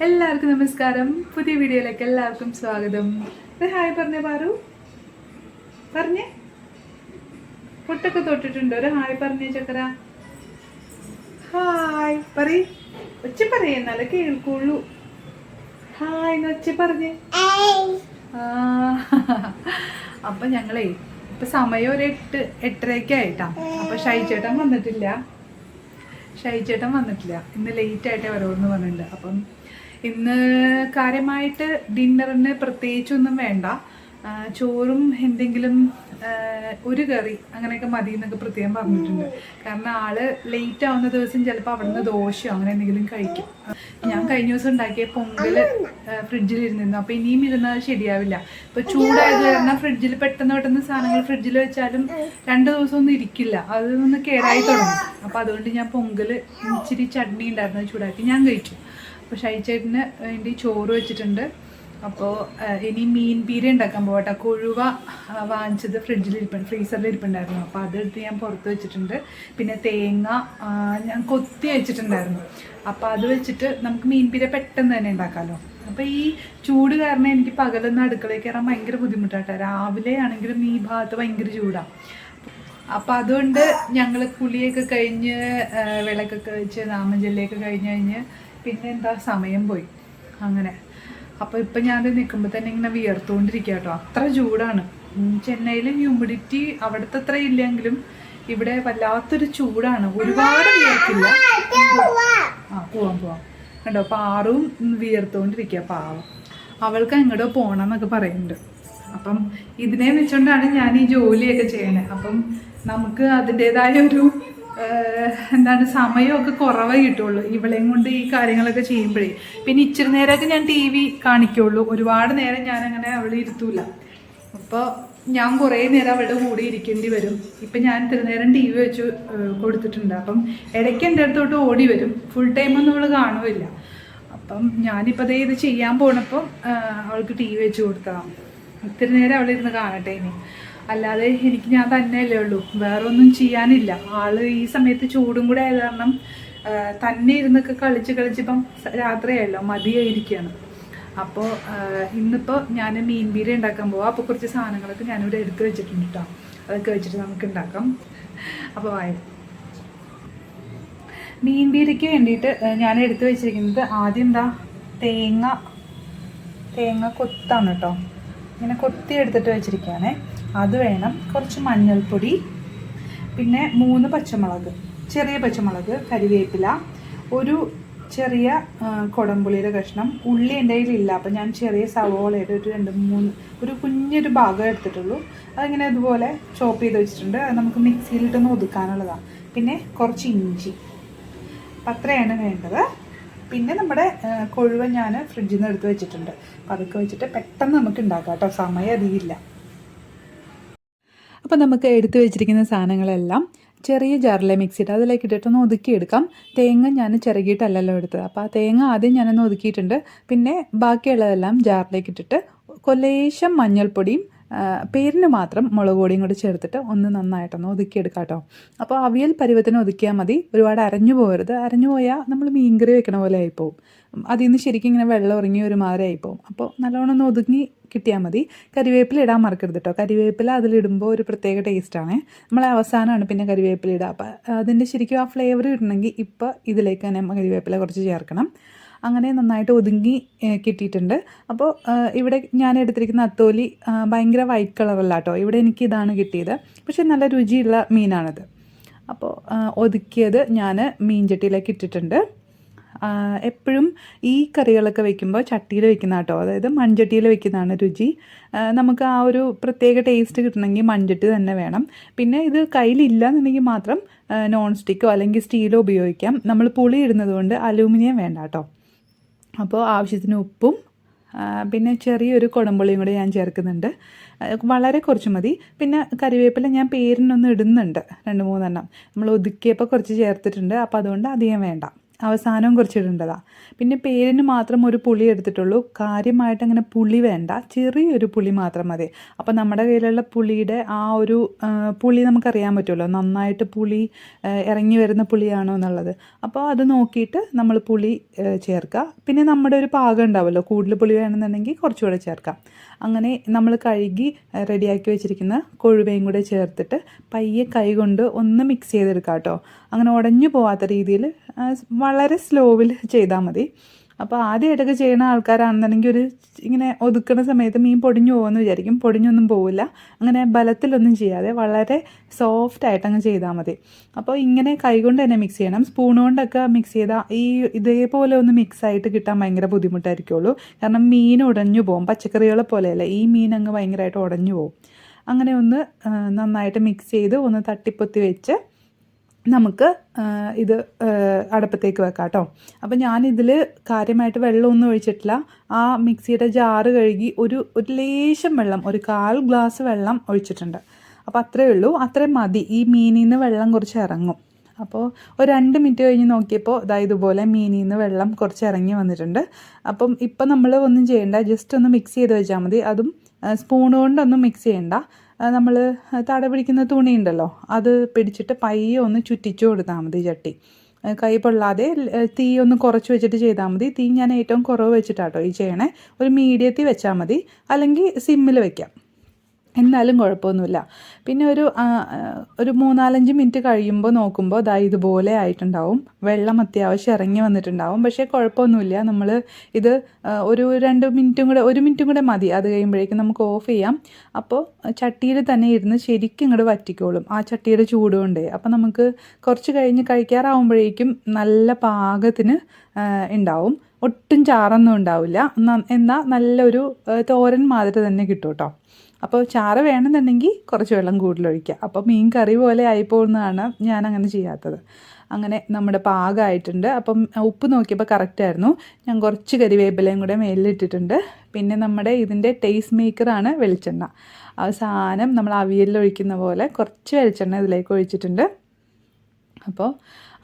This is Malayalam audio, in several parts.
എല്ലാവർക്കും നമസ്കാരം. പുതിയ വീഡിയോയിലേക്ക് എല്ലാവർക്കും സ്വാഗതം. ഹായ് പറഞ്ഞേ പാറു, പറഞ്ഞേ. പൊട്ടൊക്കെ തൊട്ടിട്ടുണ്ടോ? ഒരു ഹായ് പറഞ്ഞേ ചക്കര. ഹായ് പറയ്, ഒച്ച പറയേ എന്നാലേ കേൾക്കുള്ളൂ. ഹായ് എന്ന് ഒച്ച പറഞ്ഞേ. അപ്പൊ ഞങ്ങളേ ഇപ്പൊ സമയം ഒരു 8:30 ആയിട്ടാ. അപ്പൊ ഷൈചേട്ടൻ വന്നിട്ടില്ല. ഇന്ന് ലേറ്റ് ആയിട്ടേ വരുമെന്ന് പറഞ്ഞിട്ടുണ്ട്. അപ്പം ഇന്ന് കാര്യമായിട്ട് ഡിന്നറിന് പ്രത്യേകിച്ചൊന്നും വേണ്ട. ചോറും എന്തെങ്കിലും ഒരു കറി അങ്ങനെയൊക്കെ മതി എന്നൊക്കെ പ്രത്യേകം പറഞ്ഞിട്ടുണ്ട്. കാരണം ആള് ലേറ്റ് ആവുന്ന ദിവസം ചിലപ്പോൾ അവിടുന്ന് ദോശയോ അങ്ങനെ എന്തെങ്കിലും കഴിക്കും. ഞാൻ കഴിഞ്ഞ ദിവസം ഉണ്ടാക്കിയ പൊങ്കൽ ഫ്രിഡ്ജിൽ ഇരുന്നിരുന്നു. അപ്പോൾ ഇനിയും ഇരുന്നാൽ ശരിയാവില്ല. ഇപ്പോൾ ചൂടായത് കാരണം ഫ്രിഡ്ജിൽ പെട്ടെന്ന് സാധനങ്ങൾ ഫ്രിഡ്ജിൽ വെച്ചാലും 2 ദിവസമൊന്നും ഇരിക്കില്ല, അതൊന്ന് കേടായി തുടങ്ങും. അപ്പോൾ അതുകൊണ്ട് ഞാൻ പൊങ്കൽ ഇച്ചിരി ചട്നി ഉണ്ടായിരുന്നത് ചൂടാക്കി ഞാൻ കഴിച്ചു. അപ്പോൾ ഷൈചേട്ടന് വേണ്ടി ചോറ് വെച്ചിട്ടുണ്ട്. അപ്പോൾ ഇനി മീൻ പീര ഉണ്ടാക്കാൻ പോകട്ടെ. കൊഴുവ വാങ്ങിച്ചത് ഫ്രീസറിൽ ഇരിപ്പുണ്ടായിരുന്നു. അപ്പോൾ അതെടുത്ത് ഞാൻ പുറത്ത് വെച്ചിട്ടുണ്ട്. പിന്നെ തേങ്ങ ഞാൻ കൊത്തി വെച്ചിട്ടുണ്ടായിരുന്നു. അപ്പോൾ അത് വെച്ചിട്ട് നമുക്ക് മീൻ പീര പെട്ടെന്ന് തന്നെ ഉണ്ടാക്കാമല്ലോ. അപ്പോൾ ഈ ചൂട് കാരണം എനിക്ക് പകലൊന്നും അടുക്കളയിൽ കയറാൻ ഭയങ്കര ബുദ്ധിമുട്ടാട്ടോ. രാവിലെ ആണെങ്കിലും ഈ ഭാഗത്ത് ഭയങ്കര ചൂടാണ്. അപ്പം അതുകൊണ്ട് ഞങ്ങൾ കുളിയൊക്കെ കഴിഞ്ഞ് വിളക്കൊക്കെ വെച്ച് നാമജല്ലിയൊക്കെ കഴിഞ്ഞ് പിന്നെ എന്താ സമയം പോയി അങ്ങനെ. അപ്പോൾ ഇപ്പം ഞാനത് നിൽക്കുമ്പോൾ തന്നെ ഇങ്ങനെ വിയർത്തുകൊണ്ടിരിക്കുക കേട്ടോ. അത്ര ചൂടാണ്. ചെന്നൈയിൽ ഹ്യൂമിഡിറ്റി അവിടുത്തെ അത്ര ഇല്ലെങ്കിലും ഇവിടെ വല്ലാത്തൊരു ചൂടാണ്. ഒരുപാട് വിയർക്കില്ല. പോവാം കണ്ടോ. പാറും വിയർത്തുകൊണ്ടിരിക്കുക. പാവം, അവൾക്ക് എങ്ങോട്ടോ പോകണം എന്നൊക്കെ പറയുന്നുണ്ട്. അപ്പം ഇതിനെ വെച്ചുകൊണ്ടാണ് ഞാൻ ഈ ജോലിയൊക്കെ ചെയ്യണത്. അപ്പം നമുക്ക് അതിൻ്റെതായ ഒരു സമയമൊക്കെ കുറവേ കിട്ടുള്ളൂ ഇവളെയും കൊണ്ട് ഈ കാര്യങ്ങളൊക്കെ ചെയ്യുമ്പോഴേ. പിന്നെ ഇച്ചിരി നേരമൊക്കെ ഞാൻ TV കാണിക്കുള്ളൂ. ഒരുപാട് നേരം ഞാനങ്ങനെ അവളെ ഇരുത്തൂല. അപ്പോൾ ഞാൻ കുറേ നേരം അവളുടെ കൂടെ ഇരിക്കേണ്ടി വരും. ഇപ്പം ഞാൻ ഇത്തിരി നേരം TV വെച്ച് കൊടുത്തിട്ടുണ്ട്. അപ്പം ഇടയ്ക്ക് എൻ്റെ അടുത്തോട്ട് ഓടി വരും. ഫുൾ ടൈമൊന്നും അവൾ കാണുമില്ല. അപ്പം ഞാനിപ്പോൾ ഇത് ചെയ്യാൻ പോണപ്പോൾ അവൾക്ക് TV വെച്ച് കൊടുക്കാം. ഇത്തിരി നേരം അവളിരുന്ന് കാണട്ടെ ഇനി. അല്ലാതെ ഞാൻ തന്നെയല്ലേ ഉള്ളൂ, വേറെ ഒന്നും ചെയ്യാനില്ല. ആള് ഈ സമയത്ത് ചൂടും കൂടെ ആയത് കാരണം തന്നെ ഇരുന്നൊക്കെ കളിച്ചിപ്പം രാത്രിയായല്ലോ, മതിയായിരിക്കുകയാണ്. അപ്പോൾ ഇന്നിപ്പോൾ ഞാൻ മീൻ പീര ഉണ്ടാക്കാൻ പോവാം. അപ്പോൾ കുറച്ച് സാധനങ്ങളൊക്കെ ഞാനിവിടെ എടുത്ത് വെച്ചിട്ടുണ്ട് കേട്ടോ. അതൊക്കെ വെച്ചിട്ട് നമുക്ക് ഉണ്ടാക്കാം. അപ്പോൾ മീൻ പീരയ്ക്ക് വേണ്ടിയിട്ട് ഞാൻ എടുത്ത് വെച്ചിരിക്കുന്നത് ആദ്യം തേങ്ങ കൊത്താണ് കേട്ടോ. ഇങ്ങനെ കൊത്തി എടുത്തിട്ട് വെച്ചിരിക്കുകയാണേ. അത് വേണം. കുറച്ച് മഞ്ഞൾപ്പൊടി, പിന്നെ 3 പച്ചമുളക്, ചെറിയ പച്ചമുളക്, കരിവേപ്പില, ഒരു ചെറിയ കുടംപുളിയുടെ കഷ്ണം. ഉള്ളി എൻ്റെ കയ്യിലില്ല. അപ്പം ഞാൻ ചെറിയ സവോളയുടെ ഒരു 2-3 ഒരു കുഞ്ഞൊരു ഭാഗം എടുത്തിട്ടുള്ളൂ. അതിങ്ങനെ അതുപോലെ ചോപ്പ് ചെയ്ത് വെച്ചിട്ടുണ്ട്. അത് നമുക്ക് മിക്സിയിലിട്ടൊന്ന് ഒതുക്കാനുള്ളതാണ്. പിന്നെ കുറച്ച് ഇഞ്ചി, അത്രയാണ് വേണ്ടത്. പിന്നെ നമ്മുടെ കൊഴുവ ഞാൻ ഫ്രിഡ്ജിൽ നിന്ന് എടുത്ത് വെച്ചിട്ടുണ്ട്. അപ്പം അതൊക്കെ വെച്ചിട്ട് പെട്ടെന്ന് നമുക്ക് ഉണ്ടാക്കാം കേട്ടോ. സമയം അധികമില്ല. അപ്പോൾ നമുക്ക് എടുത്തു വെച്ചിരിക്കുന്ന സാധനങ്ങളെല്ലാം ചെറിയ ജാറിലെ മിക്സിയിട്ട് അതിലേക്ക് ഇട്ടിട്ടൊന്ന് ഒതുക്കിയെടുക്കാം. തേങ്ങ ഞാൻ ചിരകിയിട്ടല്ലല്ലോ എടുത്തത്. അപ്പോൾ ആ തേങ്ങ ആദ്യം ഞാനൊന്ന് ഒതുക്കിയിട്ടുണ്ട്. പിന്നെ ബാക്കിയുള്ളതെല്ലാം ജാറിലേക്ക് ഇട്ടിട്ട് ലേശം മഞ്ഞൾപ്പൊടിയും പേരിന് മാത്രം മുളക് പൊടിയും കൂടി ചേർത്തിട്ട് ഒന്ന് നന്നായിട്ടൊന്ന് ഒതുക്കിയെടുക്കാം കേട്ടോ. അപ്പോൾ അവിയൽ പരുവത്തിന് ഒതുക്കിയാൽ മതി. ഒരുപാട് അരഞ്ഞു പോകരുത്. അരഞ്ഞു പോയാൽ നമ്മൾ മീൻകറി വെക്കണ പോലെ ആയിപ്പോവും. അതിൽ നിന്ന് ശരിക്കും ഇങ്ങനെ വെള്ളം ഇറങ്ങി ഒരു മാതിരി ആയിപ്പോവും. അപ്പോൾ നല്ലോണം ഒന്ന് ഒതുങ്ങി കിട്ടിയാൽ മതി. കരിവേപ്പില ഇടാൻ മറക്കരുത് കേട്ടോ. കരിവേപ്പില അതിലിടുമ്പോൾ ഒരു പ്രത്യേക ടേസ്റ്റാണ്. നമ്മൾ അവസാനമാണ് പിന്നെ കരിവേപ്പില ഇടുക. അപ്പോൾ അതിൻ്റെ ശരിക്കും ആ ഫ്ലേവർ കിട്ടണമെങ്കിൽ ഇപ്പോൾ ഇതിലേക്ക് തന്നെ കരിവേപ്പില കുറച്ച് ചേർക്കണം. അങ്ങനെ നന്നായിട്ട് ഒതുങ്ങി കിട്ടിയിട്ടുണ്ട്. അപ്പോൾ ഇവിടെ ഞാൻ എടുത്തിരിക്കുന്ന അത്തോലി ഭയങ്കര വൈറ്റ് കളറല്ല കേട്ടോ. ഇവിടെ എനിക്ക് ഇതാണ് കിട്ടിയത്. പക്ഷേ നല്ല രുചിയുള്ള മീനാണിത്. അപ്പോൾ ഒതുക്കിയത് ഞാൻ മീൻചട്ടിയിലേക്ക് ഇട്ടിട്ടുണ്ട്. എപ്പോഴും ഈ കറികളൊക്കെ വെക്കുമ്പോൾ ചട്ടിയിൽ വെക്കുന്ന കേട്ടോ, അതായത് മൺചട്ടിയിൽ വെക്കുന്നതാണ് രുചി. നമുക്ക് ആ ഒരു പ്രത്യേക ടേസ്റ്റ് കിട്ടണമെങ്കിൽ മൺചട്ടി തന്നെ വേണം. പിന്നെ ഇത് കയ്യിലില്ല എന്നുണ്ടെങ്കിൽ മാത്രം നോൺ സ്റ്റിക്കോ അല്ലെങ്കിൽ സ്റ്റീലോ ഉപയോഗിക്കാം. നമ്മൾ പുളി ഇടുന്നത് കൊണ്ട് അലൂമിനിയം വേണ്ട കേട്ടോ. അപ്പോൾ ആവശ്യത്തിന് ഉപ്പും പിന്നെ ചെറിയൊരു കുടംപുളിയും കൂടി ഞാൻ ചേർക്കുന്നുണ്ട്. വളരെ കുറച്ച് മതി. പിന്നെ കരിവേപ്പില ഞാൻ പേരിനൊന്ന് ഇടുന്നുണ്ട്, 2-3 എണ്ണം. നമ്മൾ ഒതുക്കിയപ്പോൾ കുറച്ച് ചേർത്തിട്ടുണ്ട്. അപ്പോൾ അതുകൊണ്ട് അധികം വേണ്ട. അവസാനവും കുറച്ച് ഇടേണ്ടതാണ്. പിന്നെ പേരിന് മാത്രം ഒരു പുളി എടുത്തിട്ടുള്ളൂ. കാര്യമായിട്ട് അങ്ങനെ പുളി വേണ്ട, ചെറിയൊരു പുളി മാത്രം മതി. അപ്പോൾ നമ്മുടെ കയ്യിലുള്ള പുളിയുടെ ആ ഒരു പുളി നമുക്കറിയാൻ പറ്റുമല്ലോ, നന്നായിട്ട് പുളി ഇറങ്ങി വരുന്ന പുളിയാണോ എന്നുള്ളത്. അപ്പോൾ അത് നോക്കിയിട്ട് നമ്മൾ പുളി ചേർക്കുക. പിന്നെ നമ്മുടെ ഒരു പാകം ഉണ്ടാവുമല്ലോ, കൂടുതൽ പുളി വേണമെന്നുണ്ടെങ്കിൽ കുറച്ചുകൂടെ ചേർക്കാം. അങ്ങനെ നമ്മൾ കഴുകി റെഡിയാക്കി വെച്ചിരിക്കുന്ന കൊഴുവയും കൂടെ ചേർത്തിട്ട് പയ്യെ കൈ കൊണ്ട് ഒന്ന് മിക്സ് ചെയ്തെടുക്കാം കേട്ടോ. അങ്ങനെ ഉടഞ്ഞു പോവാത്ത രീതിയിൽ വളരെ സ്ലോവിൽ ചെയ്താൽ മതി. അപ്പോൾ ആദ്യമായിട്ടൊക്കെ ചെയ്യുന്ന ആൾക്കാരാണെന്നുണ്ടെങ്കിൽ ഇങ്ങനെ ഒതുക്കുന്ന സമയത്ത് മീൻ പൊടിഞ്ഞു പോകുമെന്ന് വിചാരിക്കും. പൊടിഞ്ഞൊന്നും പോവില്ല. അങ്ങനെ ബലത്തിലൊന്നും ചെയ്യാതെ വളരെ സോഫ്റ്റായിട്ട് അങ്ങ് ചെയ്താൽ മതി. അപ്പോൾ ഇങ്ങനെ കൈകൊണ്ട് തന്നെ മിക്സ് ചെയ്യണം. സ്പൂൺ കൊണ്ടൊക്കെ മിക്സ് ചെയ്താൽ ഇതേപോലെ ഒന്ന് മിക്സായിട്ട് കിട്ടാൻ ഭയങ്കര ബുദ്ധിമുട്ടായിരിക്കുള്ളൂ. കാരണം മീൻ ഉടഞ്ഞു പോകും. പച്ചക്കറികളെ പോലെയല്ല, ഈ മീൻ അങ്ങ് ഭയങ്കരമായിട്ട് ഉടഞ്ഞു പോകും. അങ്ങനെ ഒന്ന് നന്നായിട്ട് മിക്സ് ചെയ്ത് ഒന്ന് തട്ടിപ്പൊത്തി വെച്ച് നമുക്ക് ഇത് അടുപ്പത്തേക്ക് വെക്കാം കേട്ടോ. അപ്പോൾ ഞാനിതിൽ കാര്യമായിട്ട് വെള്ളമൊന്നും ഒഴിച്ചിട്ടില്ല. ആ മിക്സിയുടെ ജാറ് കഴുകി ഒരു ലേശം വെള്ളം, ഒരു 1/4 ഗ്ലാസ് വെള്ളം ഒഴിച്ചിട്ടുണ്ട്. അപ്പോൾ അത്രയേ ഉള്ളൂ, അത്രയും മതി. ഈ മീനിൽ നിന്ന് വെള്ളം കുറച്ച് ഇറങ്ങും. അപ്പോൾ ഒരു 2 മിനിറ്റ് കഴിഞ്ഞ് നോക്കിയപ്പോൾ ഇതുപോലെ മീനിൽ നിന്ന് വെള്ളം കുറച്ച് ഇറങ്ങി വന്നിട്ടുണ്ട്. അപ്പം ഇപ്പം നമ്മൾ ഒന്നും ചെയ്യേണ്ട, ജസ്റ്റ് ഒന്ന് മിക്സ് ചെയ്ത് വെച്ചാൽ മതി. അതും സ്പൂൺ കൊണ്ടൊന്നും മിക്സ് ചെയ്യണ്ട. നമ്മൾ തട പിടിക്കുന്ന തുണി ഉണ്ടല്ലോ, അത് പിടിച്ചിട്ട് പയ്യെ ഒന്ന് ചുറ്റിച്ചു കൊടുത്താൽ മതി ചട്ടി. കൈ പൊള്ളാതെ തീ ഒന്ന് കുറച്ച് വെച്ചിട്ട് ചെയ്താൽ മതി. തീ ഞാൻ ഏറ്റവും കുറവ് വെച്ചിട്ടാട്ടോ ഈ ചെയ്യണേ. ഒരു മീഡിയത്തിൽ വെച്ചാൽ മതി, അല്ലെങ്കിൽ സിമ്മിൽ വെക്കാം, എന്നാലും കുഴപ്പമൊന്നുമില്ല. പിന്നെ ഒരു 3-4 മിനിറ്റ് കഴിയുമ്പോൾ നോക്കുമ്പോൾ ഇതുപോലെ ആയിട്ടുണ്ടാവും. വെള്ളം അത്യാവശ്യം ഇറങ്ങി വന്നിട്ടുണ്ടാവും. പക്ഷേ കുഴപ്പമൊന്നുമില്ല. നമ്മൾ ഇത് ഒരു 1 മിനിറ്റും കൂടെ മതി. അത് കഴിയുമ്പോഴേക്കും നമുക്ക് ഓഫ് ചെയ്യാം. അപ്പോൾ ചട്ടിയിൽ തന്നെ ഇരുന്ന് ശരിക്കും ഇങ്ങോട്ട് വറ്റിക്കോളും ആ ചട്ടിയുടെ ചൂട് കൊണ്ടേ. അപ്പോൾ നമുക്ക് കുറച്ച് കഴിഞ്ഞ് കഴിക്കാറാവുമ്പോഴേക്കും നല്ല പാകത്തിന് ഉണ്ടാവും. ഒട്ടും ചാറൊന്നും ഉണ്ടാവില്ല. എന്നാൽ നല്ലൊരു തോരൻ മാതിരി തന്നെ കിട്ടും കേട്ടോ. അപ്പോൾ ചാറ് വേണമെന്നുണ്ടെങ്കിൽ കുറച്ച് വെള്ളം കൂടുതലൊഴിക്കുക. അപ്പോൾ മീൻ കറി പോലെ ആയിപ്പോകുന്നതാണ് ഞാനങ്ങനെ ചെയ്യാത്തത്. അങ്ങനെ നമ്മുടെ പാകമായിട്ടുണ്ട്. അപ്പം ഉപ്പ് നോക്കിയപ്പോൾ കറക്റ്റായിരുന്നു. ഞാൻ കുറച്ച് കരിവേപ്പിലയും കൂടെ മേലിലിട്ടിട്ടുണ്ട്. പിന്നെ നമ്മുടെ ഇതിൻ്റെ ടേസ്റ്റ് മേക്കറാണ് വെളിച്ചെണ്ണ. അവസാനം നമ്മൾ അവിയലിൽ ഒഴിക്കുന്ന പോലെ കുറച്ച് വെളിച്ചെണ്ണ ഇതിലേക്ക് ഒഴിച്ചിട്ടുണ്ട്. അപ്പോൾ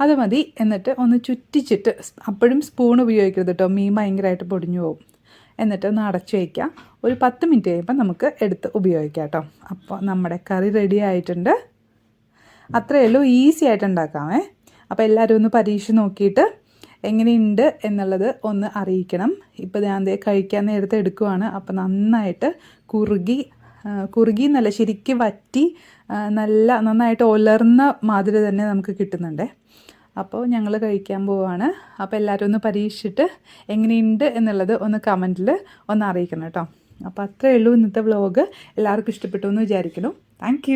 അത് മതി. എന്നിട്ട് ഒന്ന് ചുറ്റിച്ചിട്ട്, അപ്പോഴും സ്പൂൺ ഉപയോഗിക്കരുത് കേട്ടോ, മീൻ ഭയങ്കരമായിട്ട് പൊടിഞ്ഞു പോകും. എന്നിട്ട് ഒന്ന് അടച്ചു വയ്ക്കാം. ഒരു 10 മിനിറ്റ് കഴിയുമ്പോൾ നമുക്ക് എടുത്ത് ഉപയോഗിക്കാം കേട്ടോ. അപ്പോൾ നമ്മുടെ കറി റെഡി ആയിട്ടുണ്ട്. അത്രയേ ഉള്ളൂ, ഈസി ആയിട്ട് ഉണ്ടാക്കാമേ. അപ്പോൾ എല്ലാവരും ഒന്ന് പരീക്ഷിച്ച് നോക്കിയിട്ട് എങ്ങനെയുണ്ട് എന്നുള്ളത് ഒന്ന് അറിയിക്കണം. ഇപ്പോൾ ഞാൻ കഴിക്കാൻ നേരത്തെ എടുക്കുവാണ്. അപ്പോൾ നന്നായിട്ട് കുറുകി എന്നല്ല, ശരിക്കും വറ്റി നന്നായിട്ട് ഒലർന്ന മാതിരി തന്നെ നമുക്ക് കിട്ടുന്നുണ്ട്. അപ്പോൾ ഞങ്ങൾ കഴിക്കാൻ പോവുകയാണ്. അപ്പോൾ എല്ലാവരും ഒന്ന് പരീക്ഷിച്ചിട്ട് എങ്ങനെയുണ്ട് എന്നുള്ളത് ഒന്ന് കമൻറ്റിൽ ഒന്ന് അറിയിക്കണം കേട്ടോ. അപ്പോൾ അത്രയേ ഉള്ളൂ ഇന്നത്തെ വ്ലോഗ്. എല്ലാവർക്കും ഇഷ്ടപ്പെട്ടു എന്ന് വിചാരിക്കുന്നു. താങ്ക്